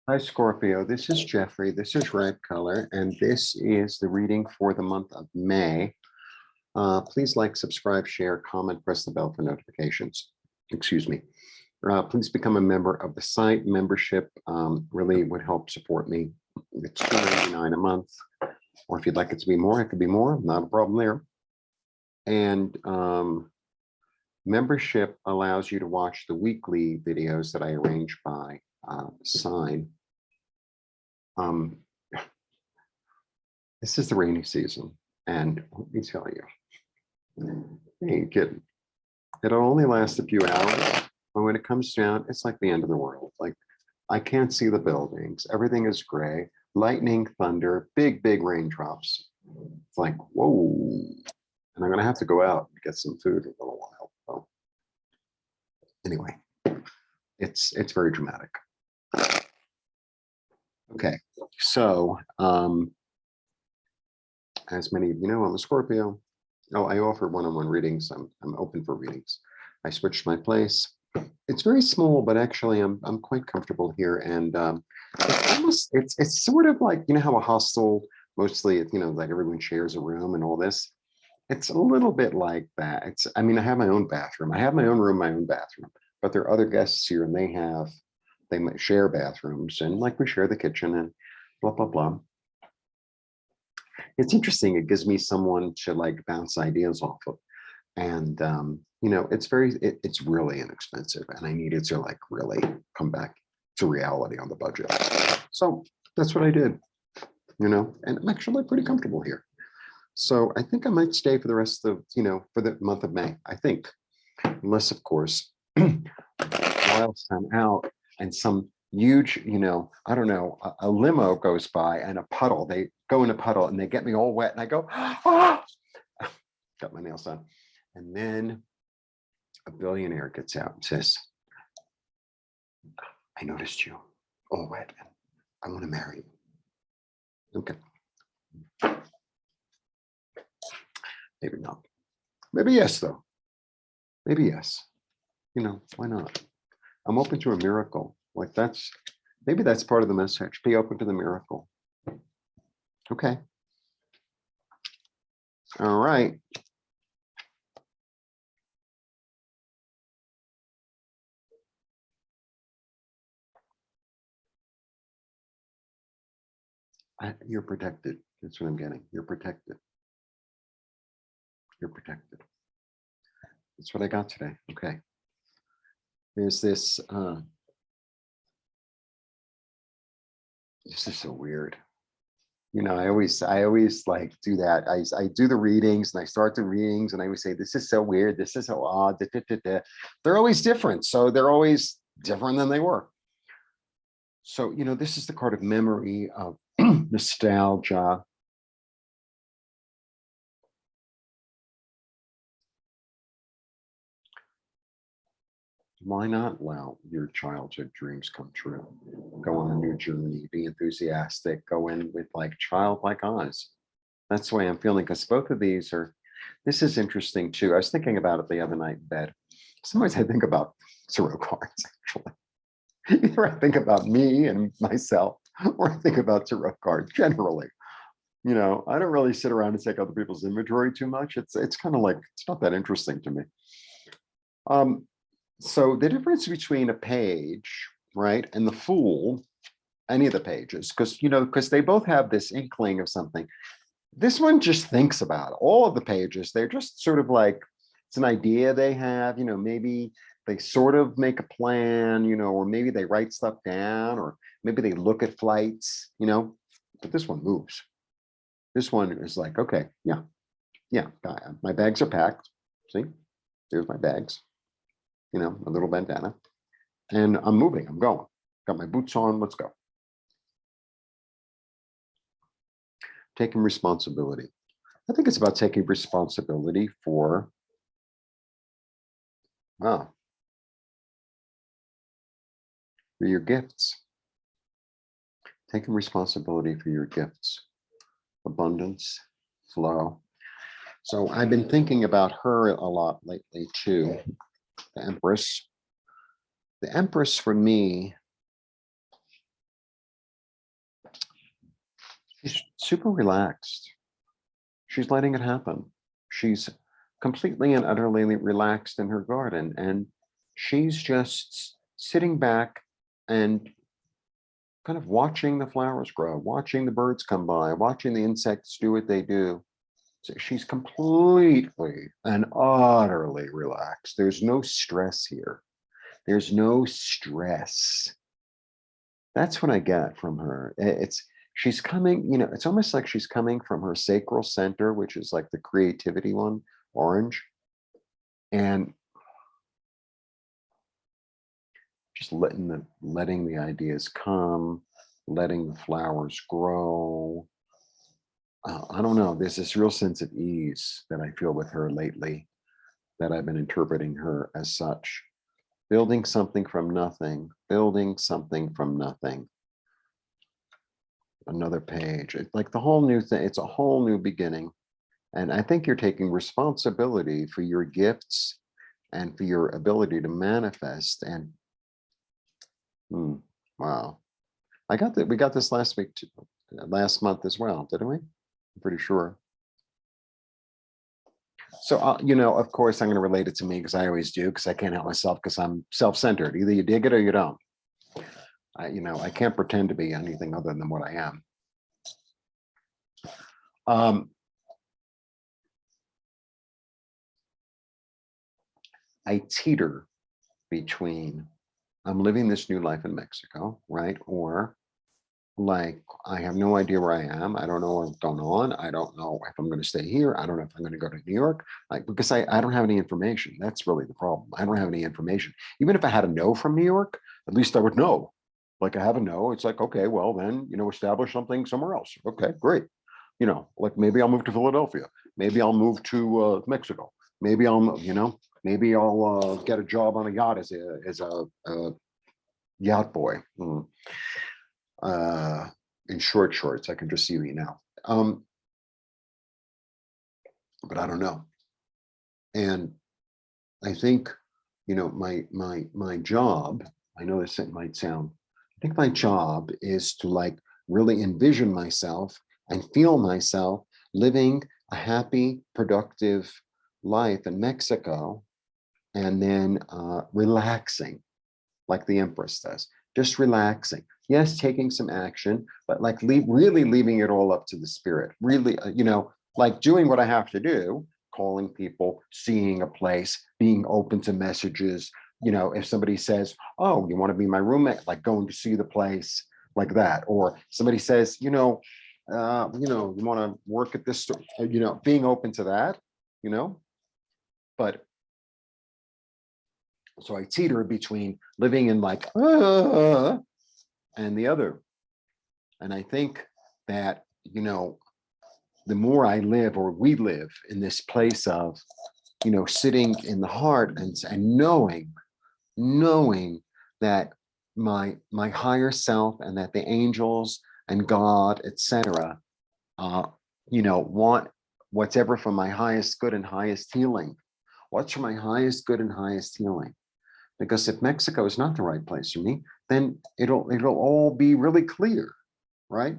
Hi, Scorpio. This is Jeffrey. This is Red Color, and this is the reading for the month of May. Please like, subscribe, share, comment, press the bell for notifications. Excuse me. Please become a member of the site. Membership really would help support me. It's $2.99 a month, or if you'd like it to be more, it could be more. Not a problem there. And membership allows you to watch the weekly videos that I arrange by sign. This is the rainy season, and let me tell you, ain't kidding. It'll only last a few hours, but when it comes down, it's like the end of the world. Like, I can't see the buildings. Everything is gray, lightning, thunder, big raindrops. It's like, whoa. And I'm gonna have to go out and get some food in a little while. So anyway, it's very dramatic. Okay, so as many of you know, I'm a Scorpio. Oh, I offer one-on-one readings. I'm open for readings. I switched my place. It's very small, but actually I'm quite comfortable here. And it's almost it's sort of like, you know how a hostel mostly, you know, like everyone shares a room and all this. It's a little bit like that. I mean, I have my own bathroom. I have my own room, my own bathroom, but there are other guests here and they might share bathrooms, and like we share the kitchen and blah, blah, blah. It's interesting. It gives me someone to like bounce ideas off of. And, you know, it's really inexpensive, and I needed to like really come back to reality on the budget. So that's what I did, you know, and I'm actually pretty comfortable here. So I think I might stay for the rest of, you know, for the month of May, I think, unless of course, whilst I'm out and some huge, you know, I don't know, a limo goes by and a puddle, they go in a puddle and they get me all wet and I go, ah! Got my nails done. And then a billionaire gets out and says, I noticed you all wet. I want to marry you. Okay. Maybe not. Maybe yes, though. Maybe yes. You know, why not? I'm open to a miracle. Like maybe that's part of the message. Be open to the miracle. Okay. All right. You're protected. That's what I'm getting. You're protected. You're protected. That's what I got today. Okay. There's this. This is so weird. You know, I always like do that. I do the readings and I start the readings and I always say, this is so weird. This is so odd. Da, da, da, da. They're always different. So they're always different than they were. So, you know, this is the card of memory, of nostalgia. Why not allow your childhood dreams come true? Go on a new journey, be enthusiastic, go in with like childlike eyes. That's the way I'm feeling, because both of these are, this is interesting too. I was thinking about it the other night in bed. Sometimes I think about tarot cards, actually. Either I think about me and myself, or I think about tarot cards generally. You know, I don't really sit around and take other people's inventory too much. It's kind of like, it's not that interesting to me. So the difference between a page, right, and the Fool, any of the pages, because, you know, because they both have this inkling of something. This one just thinks about it. All of the pages, they're just sort of like, it's an idea they have, you know, maybe they sort of make a plan, you know, or maybe they write stuff down, or maybe they look at flights, you know, but this one moves. This one is like, okay, yeah, my bags are packed. See, there's my bags, you know, a little bandana, and I'm moving, I'm going. Got my boots on, let's go. Taking responsibility. I think it's about taking responsibility for, for your gifts. Taking responsibility for your gifts, abundance, flow. So I've been thinking about her a lot lately too, the Empress. The Empress for me She's super relaxed. She's letting it happen. She's completely and utterly relaxed in her garden, and she's just sitting back and kind of watching the flowers grow, watching the birds come by, watching the insects do what they do. So she's completely and utterly relaxed. There's no stress here. There's no stress. That's what I get from her. It's she's coming, it's almost like she's coming from her sacral center, which is like the creativity one, orange, and just letting the ideas come, letting the flowers grow. I don't know. There's this real sense of ease that I feel with her lately, that I've been interpreting her as such. Building something from nothing, building something from nothing. Another page. It's like the whole new thing. It's a whole new beginning. And I think you're taking responsibility for your gifts and for your ability to manifest. And wow. We got this last week, last month as well, didn't we? I'm pretty sure. So, of course, I'm going to relate it to me because I always do, because I can't help myself because I'm self-centered. Either you dig it or you don't. I can't pretend to be anything other than what I am. I teeter between I'm living this new life in Mexico, right? Or like I have no idea where I am. I don't know what's going on. I don't know if I'm going to stay here. I don't know if I'm going to go to New York, like because I don't have any information. That's really the problem. I don't have any information. Even if I had a no from New York, at least I would know. Like I have a no. It's like, okay, well then, establish something somewhere else. Okay, great. Like maybe I'll move to Philadelphia. Maybe I'll move to Mexico. Maybe maybe I'll get a job on a yacht as a yacht boy. In short shorts. I can just see me now. But I don't know. And I think, my job, I know this might sound, I think my job is to like really envision myself and feel myself living a happy, productive life in Mexico, and then relaxing like the Empress does, just relaxing. Yes, taking some action, but like really leaving it all up to the spirit. Really, like doing what I have to do, calling people, seeing a place, being open to messages. If somebody says, "Oh, you want to be my roommate?" Like going to see the place, like that. Or somebody says, you want to work at this store, being open to that, but so I teeter between living in like, and the other. And I think that, the more I live or we live in this place of, sitting in the heart and knowing that my higher self and that the angels and God, etc., want what's ever for my highest good and highest healing. What's for my highest good and highest healing? Because if Mexico is not the right place for me, then it'll all be really clear, right?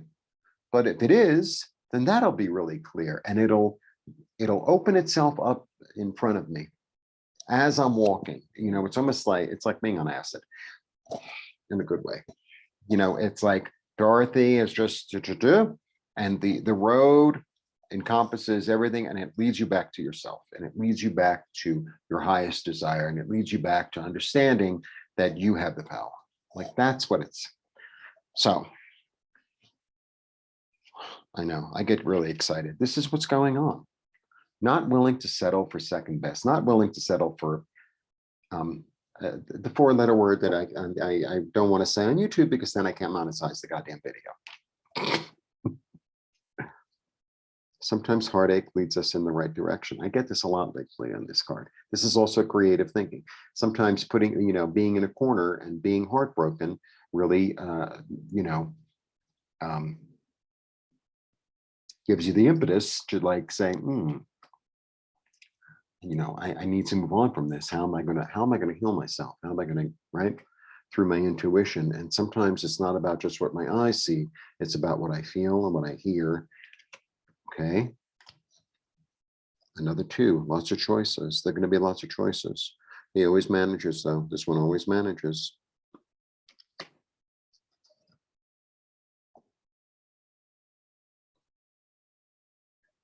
But if it is, then that'll be really clear, and it'll open itself up in front of me as I'm walking. It's almost like it's like being on acid in a good way. It's like Dorothy is just and the road encompasses everything, and it leads you back to yourself, and it leads you back to your highest desire, and it leads you back to understanding that you have the power. Like that's what it's. So I know I get really excited. This is what's going on. Not willing to settle for second best, not willing to settle for the four-letter word that I don't want to say on YouTube, because then I can't monetize the goddamn video. Sometimes heartache leads us in the right direction. I get this a lot lately on this card. This is also creative thinking. Sometimes being in a corner and being heartbroken really, gives you the impetus to like say, I need to move on from this. How am I gonna heal myself? How am I gonna, right? through my intuition. And sometimes it's not about just what my eyes see, it's about what I feel and what I hear. Okay. Another 2, lots of choices. There are going to be lots of choices. He always manages, though. This one always manages.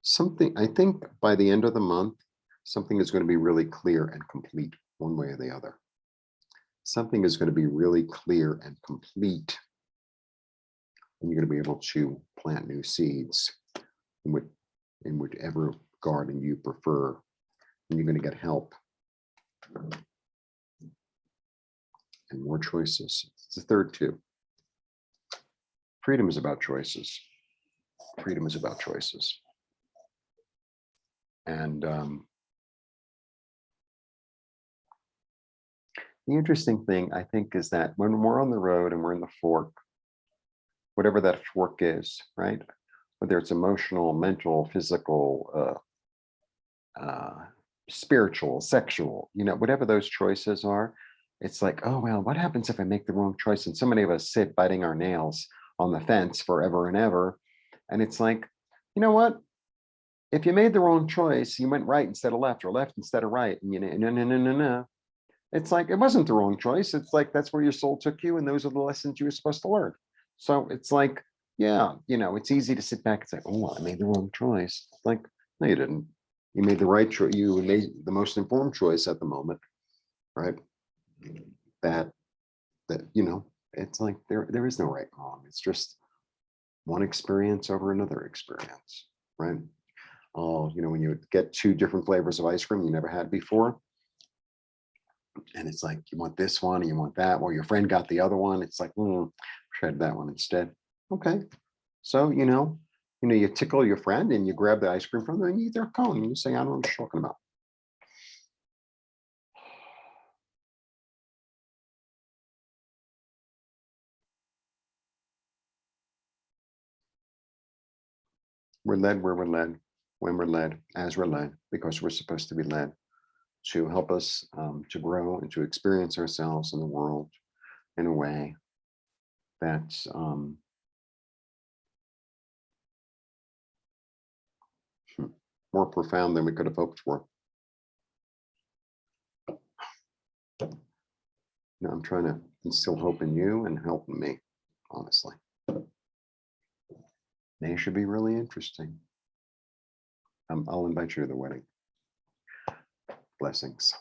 Something, I think by the end of the month, something is going to be really clear and complete one way or the other. Something is going to be really clear and complete. And you're going to be able to plant new seeds in whichever garden you prefer. And you're going to get help and more choices. It's the third 2. Freedom is about choices. Freedom is about choices. And the interesting thing, I think, is that when we're on the road and we're in the fork, whatever that fork is, right? Whether it's emotional, mental, physical, spiritual, sexual, whatever those choices are, it's like, oh, well, what happens if I make the wrong choice? And so many of us sit biting our nails on the fence forever and ever. And it's like, you know what? If you made the wrong choice, you went right instead of left or left instead of right. And no. It's like, it wasn't the wrong choice. It's like, that's where your soul took you. And those are the lessons you were supposed to learn. So it's like, yeah, it's easy to sit back and say, oh, I made the wrong choice. It's like, no, you didn't. You made the right choice. You made the most informed choice at the moment, right? That, it's like, there is no right and wrong. It's just one experience over another experience, right? Oh, when you get 2 different flavors of ice cream you never had before, and it's like, you want this one and you want that, or your friend got the other one. It's like, tried that one instead. Okay. So, you tickle your friend and you grab the ice cream from them and you eat their cone and you say, I don't know what you're talking about. We're led where we're led, when we're led, as we're led, because we're supposed to be led to help us to grow and to experience ourselves in the world in a way that's more profound than we could have hoped for. I'm trying to instill hope in you and help in me, honestly. May should be really interesting. I'll invite you to the wedding. Blessings.